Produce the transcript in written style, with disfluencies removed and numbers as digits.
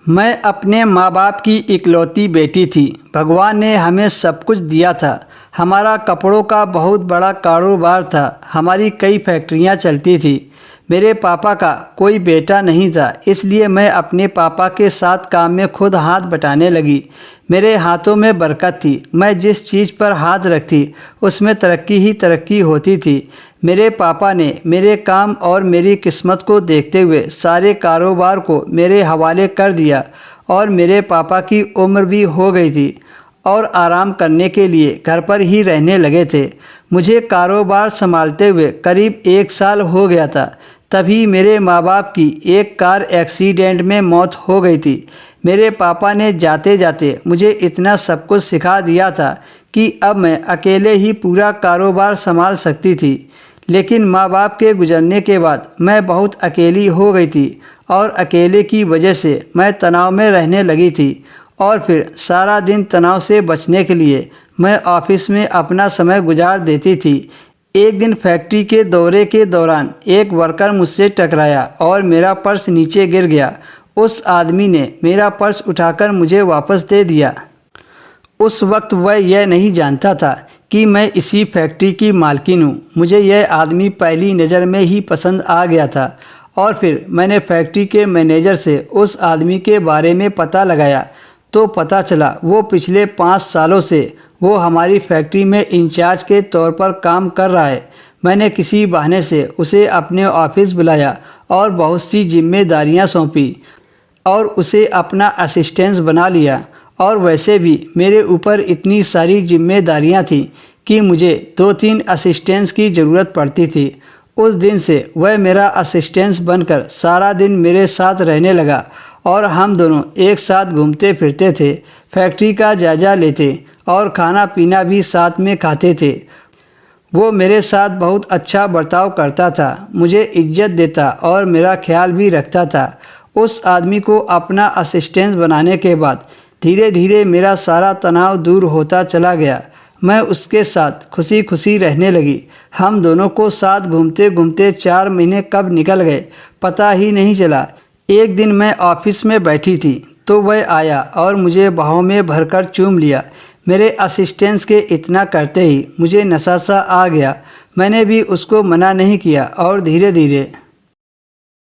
मैं अपने माँ बाप की इकलौती बेटी थी। भगवान ने हमें सब कुछ दिया था। हमारा कपड़ों का बहुत बड़ा कारोबार था। हमारी कई फैक्ट्रियाँ चलती थी। मेरे पापा का कोई बेटा नहीं था, इसलिए मैं अपने पापा के साथ काम में खुद हाथ बटाने लगी। मेरे हाथों में बरकत थी। मैं जिस चीज़ पर हाथ रखती उसमें तरक्की ही तरक्की होती थी। मेरे पापा ने मेरे काम और मेरी किस्मत को देखते हुए सारे कारोबार को मेरे हवाले कर दिया और मेरे पापा की उम्र भी हो गई थी और आराम करने के लिए घर पर ही रहने लगे थे। मुझे कारोबार संभालते हुए करीब 1 साल हो गया था। तभी मेरे माँ बाप की एक कार एक्सीडेंट में मौत हो गई थी। मेरे पापा ने जाते जाते मुझे इतना सब कुछ सिखा दिया था कि अब मैं अकेले ही पूरा कारोबार संभाल सकती थी। लेकिन माँ बाप के गुजरने के बाद मैं बहुत अकेली हो गई थी और अकेले की वजह से मैं तनाव में रहने लगी थी। और फिर सारा दिन तनाव से बचने के लिए मैं ऑफिस में अपना समय गुजार देती थी। एक दिन फैक्ट्री के दौरे के दौरान एक वर्कर मुझसे टकराया और मेरा पर्स नीचे गिर गया। उस आदमी ने मेरा पर्स उठाकर मुझे वापस दे दिया। उस वक्त वह यह नहीं जानता था कि मैं इसी फैक्ट्री की मालकिन हूँ। मुझे यह आदमी पहली नज़र में ही पसंद आ गया था और फिर मैंने फैक्ट्री के मैनेजर से उस आदमी के बारे में पता लगाया तो पता चला वो पिछले 5 सालों से वो हमारी फैक्ट्री में इंचार्ज के तौर पर काम कर रहा है। मैंने किसी बहाने से उसे अपने ऑफिस बुलाया और बहुत सी जिम्मेदारियां सौंपी और उसे अपना असिस्टेंट बना लिया। और वैसे भी मेरे ऊपर इतनी सारी जिम्मेदारियां थीं कि मुझे 2-3 असिस्टेंट्स की ज़रूरत पड़ती थी। उस दिन से वह मेरा असिस्टेंट बनकर सारा दिन मेरे साथ रहने लगा और हम दोनों एक साथ घूमते फिरते थे, फैक्ट्री का जायजा लेते और खाना पीना भी साथ में खाते थे। वो मेरे साथ बहुत अच्छा बर्ताव करता था, मुझे इज्जत देता और मेरा ख्याल भी रखता था। उस आदमी को अपना असिस्टेंट बनाने के बाद धीरे धीरे मेरा सारा तनाव दूर होता चला गया। मैं उसके साथ खुशी खुशी रहने लगी। हम दोनों को साथ घूमते घूमते 4 महीने कब निकल गए पता ही नहीं चला। एक दिन मैं ऑफिस में बैठी थी तो वह आया और मुझे बाहों में भरकर चूम लिया। मेरे असिस्टेंट्स के इतना करते ही मुझे नशा सा आ गया। मैंने भी उसको मना नहीं किया और धीरे धीरे